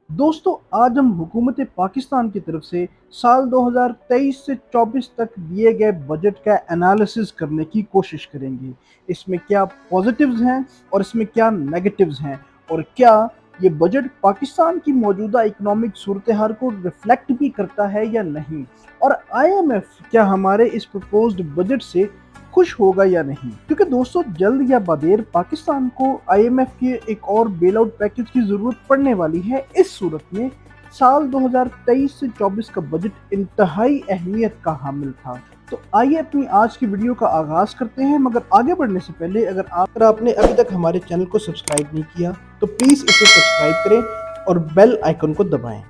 दोस्तों, आज हम हुकूमत पाकिस्तान की तरफ से साल 2023 से 24 तक दिए गए बजट का एनालिसिस करने की कोशिश करेंगे। इसमें क्या पॉजिटिव्स हैं और इसमें क्या नेगेटिव्स हैं, और क्या ये बजट पाकिस्तान की मौजूदा इकोनॉमिक सूरत हाल को रिफ्लेक्ट भी करता है या नहीं, और IMF क्या हमारे इस प्रपोज्ड बजट से खुश होगा या नहीं। क्योंकि दोस्तों, जल्द या बदेर पाकिस्तान को IMF के एक और बेल आउट पैकेज की जरूरत पड़ने वाली है। इस सूरत में साल 2023 से 24 का बजट इंतहाई अहमियत का हामिल था। तो आइए अपनी आज की वीडियो का आगाज करते हैं, मगर आगे बढ़ने से पहले अगर आपने अभी तक हमारे चैनल को सब्सक्राइब नहीं किया तो प्लीज इसे सब्सक्राइब करें और बेल आइकन को दबाएं।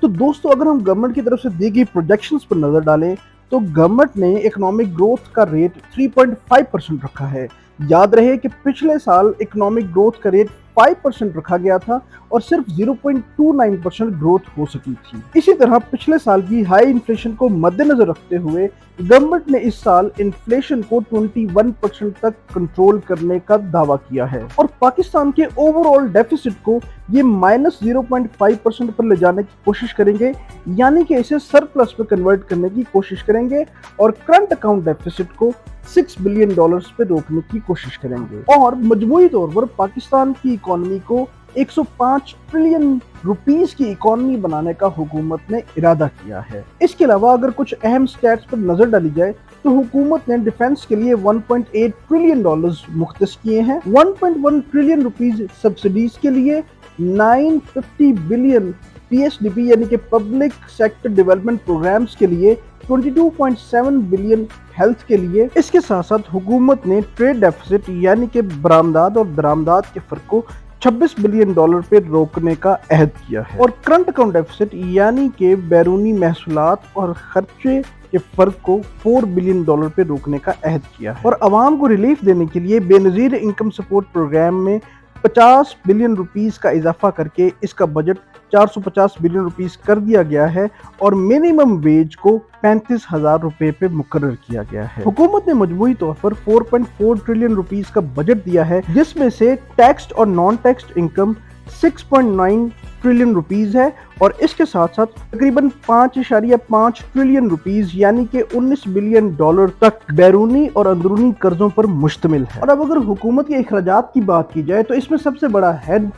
तो दोस्तों, अगर हम गवर्नमेंट की तरफ से दी गई प्रोजेक्शंस पर नजर डालें तो गवर्नमेंट ने इकोनॉमिक ग्रोथ का रेट 3.5% रखा है। याद रहे कि पिछले साल इकोनॉमिक ग्रोथ का रेट 5% रखा गया था और सिर्फ 0.29% ग्रोथ हो सकी थी। इसी तरह पिछले साल की हाई इन्फ्लेशन को मद्देनजर रखते हुए गवर्नमेंट ने इस साल इन्फ्लेशन को 21% तक कंट्रोल करने का दावा किया है, और पाकिस्तान के ओवरऑल डेफिसिट को ये -0.5% पर ले जाने की कोशिश करेंगे, यानी कि इसे सरप्लस में कन्वर्ट करने की कोशिश करेंगे, और करंट अकाउंट डेफिसिट को $6 बिलियन पे रोकने की कोशिश करेंगे, और मजमूई तौर पर पाकिस्तान की इकोनॉमी को 105 ट्रिलियन रुपीस की इकोनॉमी बनाने का हुकूमत ने इरादा किया है। इसके अलावा अगर कुछ अहम स्टैट्स पर नजर डाली जाए तो हुकूमत ने डिफेंस के लिए 1.8 ट्रिलियन डॉलर्स मुख्तस किए हैं, 1.1 ट्रिलियन रुपीस सब्सिडीज के लिए, 950 बिलियन PSDP यानी कि पब्लिक सेक्टर डेवलपमेंट प्रोग्राम्स के लिए, 22.7 बिलियन हेल्थ के लिए। इसके साथ साथ हुकूमत ने ट्रेड डेफिसिट यानी कि बरामदात और दरामदात के फर्क को $26 बिलियन पे रोकने का अहद किया है, और करंट अकाउंट डेफिसिट यानी कि बैरूनी महसूलात और खर्चे के फर्क को $4 बिलियन पे रोकने का अहद किया है, और आवाम को रिलीफ देने के लिए बेनजीर इनकम सपोर्ट प्रोग्राम में 50 बिलियन रुपीस का इजाफा करके इसका बजट 450 बिलियन रुपीस कर दिया गया है, और मिनिमम वेज को 35,000 रुपए पे मुकर्रर किया गया है। हुकूमत ने मजमूई तौर पर 4.4 ट्रिलियन रुपीस का बजट दिया है, जिसमें से टैक्स्ड और non taxed income 6.9 trillion rupees है, और इसके साथ साथ तकरीबन 5.5 ट्रिलियन रुपीस यानी कि $19 बिलियन तक बैरूनी और अंदरूनी कर्जों पर मुश्तमिल है। और अब अगर हुकूमत के अखराजात की बात की जाए तो इसमें सबसे बड़ा हेड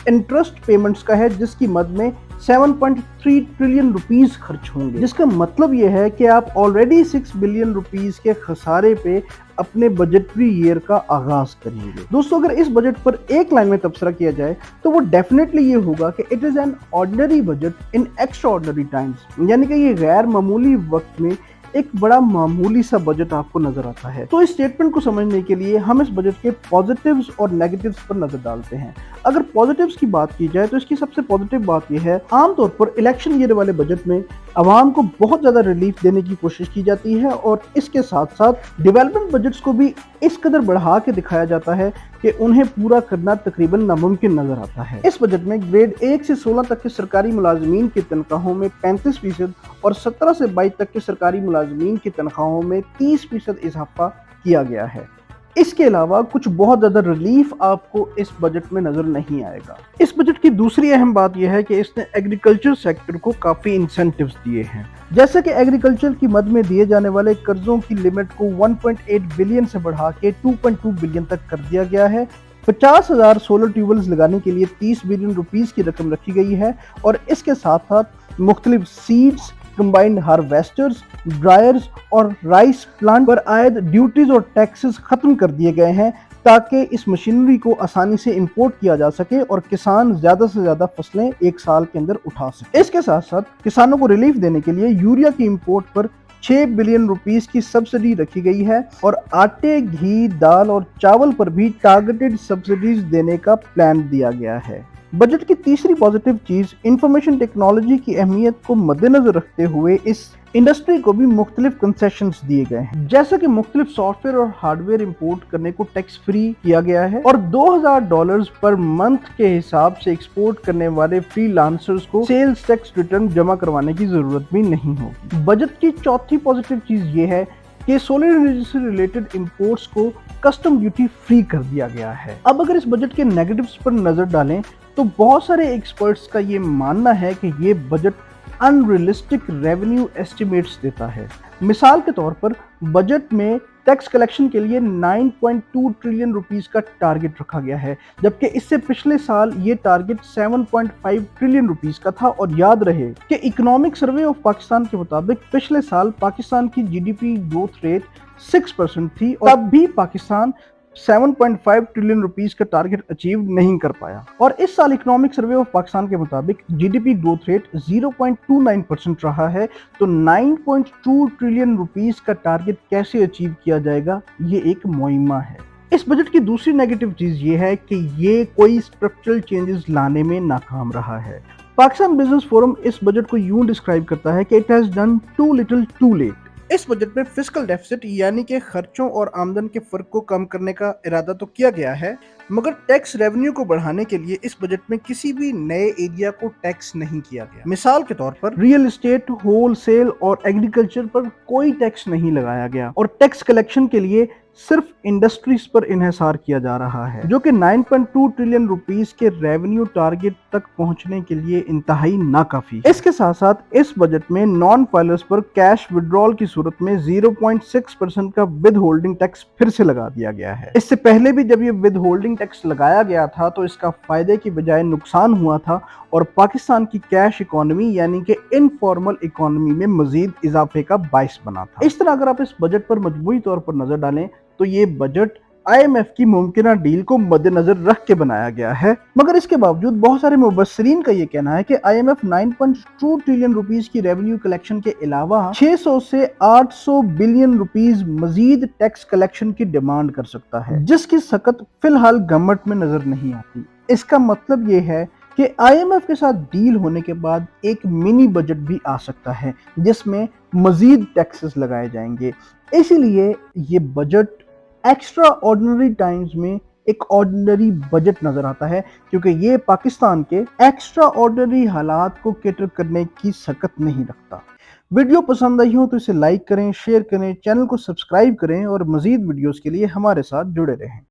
इंटरेस्ट पेमेंट्स का है, जिसकी मद में 7.3 ट्रिलियन रुपीस खर्च होंगे, जिसका मतलब यह है कि आप ऑलरेडी 6 बिलियन रुपीस के खसारे पे अपने बजटरी ईयर का आगाज करेंगे। दोस्तों, अगर इस बजट पर एक लाइन में तबसरा किया जाए तो वो डेफिनेटली ये होगा कि it is an ordinary budget in extraordinary times, यानी कि ये गैर मामूली वक्त में एक बड़ा मामूली सा बजट आपको नजर आता है। तो इस स्टेटमेंट को समझने के लिए हम इस बजट के पॉजिटिव्स और नेगेटिव्स पर नजर डालते हैं। अगर पॉजिटिव्स की बात की जाए तो इसकी सबसे पॉजिटिव बात यह है, आमतौर पर इलेक्शन ईयर वाले बजट में आवाम को बहुत ज्यादा रिलीफ देने की कोशिश की जाती है, और इसके साथ साथ डेवलपमेंट बजट्स को भी इस कदर बढ़ा के दिखाया जाता है कि उन्हें पूरा करना तकरीबन नामुमकिन नजर आता है। इस बजट में ग्रेड 1 से 16 तक के सरकारी मुलाजमीन की तनख्वाहों में 35% और 17 से 22 तक के सरकारी मुलाजमीन की तनख्वाहों में 30% इजाफा किया गया है। इसके अलावा कुछ बहुत ज्यादा रिलीफ आपको इस बजट में नजर नहीं आएगा। इस बजट की दूसरी अहम बात यह है कि इसने एग्रीकल्चर सेक्टर को काफी इंसेंटिव्स दिए हैं, जैसे कि एग्रीकल्चर की मद में दिए जाने वाले कर्जों की लिमिट को 1.8 बिलियन से बढ़ा के 2.2 बिलियन तक कर दिया गया है। 50,000 सोलर ट्यूबवेल्स लगाने के लिए 30 बिलियन रुपीस की रकम रखी गई है, और इसके साथ साथ मुख्तलिफ सीड्स, कंबाइंड हार्वेस्टर्स, ड्रायर्स और राइस प्लांट पर आयद ड्यूटीज और टैक्सेस खत्म कर दिए गए हैं, ताकि इस मशीनरी को आसानी से इंपोर्ट किया जा सके और किसान ज्यादा से ज्यादा फसलें एक साल के अंदर उठा सके। इसके साथ साथ किसानों को रिलीफ देने के लिए यूरिया की इंपोर्ट पर 6 बिलियन रुपीस की सब्सिडी रखी गई है, और आटे, घी, दाल और चावल पर भी टारगेटेड सब्सिडीज देने का प्लान दिया गया है। बजट की तीसरी पॉजिटिव चीज इंफॉर्मेशन टेक्नोलॉजी की अहमियत को मद्देनजर रखते हुए इस इंडस्ट्री को भी मुख्तलिफ कंसेशंस दिए गए हैं, जैसे कि मुख्तलिफ सॉफ्टवेयर और हार्डवेयर इंपोर्ट करने को टैक्स फ्री किया गया है, और $2,000 पर मंथ के हिसाब से एक्सपोर्ट करने वाले फ्रीलांसर्स को सेल्स टैक्स रिटर्न जमा करवाने की जरूरत भी नहीं होगी। बजट की चौथी पॉजिटिव चीज ये है کہ सोलर एनर्जी से रिलेटेड इंपोर्ट्स को कस्टम ड्यूटी फ्री कर दिया गया है। अब अगर इस बजट के नेगेटिव्स पर नजर डालें तो बहुत सारे एक्सपर्ट्स का ये मानना है कि ये बजट अनरियलिस्टिक रेवेन्यू एस्टिमेट्स देता है। मिसाल के तौर पर बजट में टैक्स कलेक्शन के लिए 9.2 ट्रिलियन रुपीस का टारगेट रखा गया है, जबकि इससे पिछले साल ये टारगेट 7.5 ट्रिलियन रुपीस का था। और याद रहे कि इकोनॉमिक सर्वे ऑफ पाकिस्तान के मुताबिक पिछले साल पाकिस्तान की जीडीपी ग्रोथ रेट 6% थी और तब भी पाकिस्तान 7.5 ट्रिलियन रुपीस का टारगेट अचीव नहीं कर पाया। और इस साल इकोनॉमिक सर्वे ऑफ पाकिस्तान के मुताबिक जीडीपी ग्रोथ रेट 0.29% रहा है। तो 9.2 ट्रिलियन रुपीस का टारगेट कैसे अचीव किया जाएगा, ये एक मुइम्मा है। इस बजट की दूसरी नेगेटिव चीज ये है कि ये कोई स्ट्रक्चरल चेंजेस लाने में नाकाम रहा है। पाकिस्तान बिजनेस फोरम इस बजट को यूं डिस्क्राइब करता है कि it has done too little too late. इस बजट में फिस्कल डेफिसिट यानी कि खर्चों और आमदन के फर्क को कम करने का इरादा तो किया गया है, मगर टैक्स रेवेन्यू को बढ़ाने के लिए इस बजट में किसी भी नए एरिया को टैक्स नहीं किया गया। मिसाल के तौर पर रियल एस्टेट, होलसेल और एग्रीकल्चर पर कोई टैक्स नहीं लगाया गया और टैक्स कलेक्शन के लिए सिर्फ इंडस्ट्रीज पर इन्हिसार किया जा रहा है, जो कि 9.2 ट्रिलियन रुपीस के रेवेन्यू टारगेट तक पहुंचने के लिए इंतहाई नाकाफी है। इसके साथ साथ इस बजट में नॉन फाइलर्स पर कैश विड्रॉल की सूरत में 0.6% का विद होल्डिंग टैक्स फिर से लगा दिया गया है। इससे पहले भी जब ये विद होल्डिंग टैक्स लगाया गया था तो इसका फायदे की बजाय नुकसान हुआ था और पाकिस्तान की कैश इकोनॉमी यानी कि इनफॉर्मल इकोनॉमी में मजीद इजाफे का बाइस बना था। इस तरह अगर आप इस बजट पर मजमूई तौर पर नजर डालें तो ये बजट आईएमएफ की मुमकिना डील को मद्देनजर रख के बनाया गया है, मगर इसके बावजूद बहुत सारे मुबस्सिरीन का ये कहना है कि आईएमएफ 9.2 ट्रिलियन रुपीस की रेवेन्यू कलेक्शन के अलावा 600 से 800 बिलियन रुपीस मजीद टैक्स कलेक्शन की डिमांड कर सकता है, जिसकी सकत फिलहाल गवर्नमेंट में नजर नहीं आती। इसका मतलब ये है कि आईएमएफ के साथ डील होने के बाद एक मिनी बजट भी आ सकता है जिसमें मजीद टैक्सेस लगाए जाएंगे। इसीलिए ये बजट एक्स्ट्रा ऑर्डिनरी टाइम्स में एक ऑर्डिनरी बजट नजर आता है, क्योंकि ये पाकिस्तान के एक्स्ट्रा ऑर्डिनरी हालात को कैटर करने की सकत नहीं रखता। वीडियो पसंद आई हो तो इसे लाइक करें, शेयर करें, चैनल को सब्सक्राइब करें और मजीद वीडियोस के लिए हमारे साथ जुड़े रहें।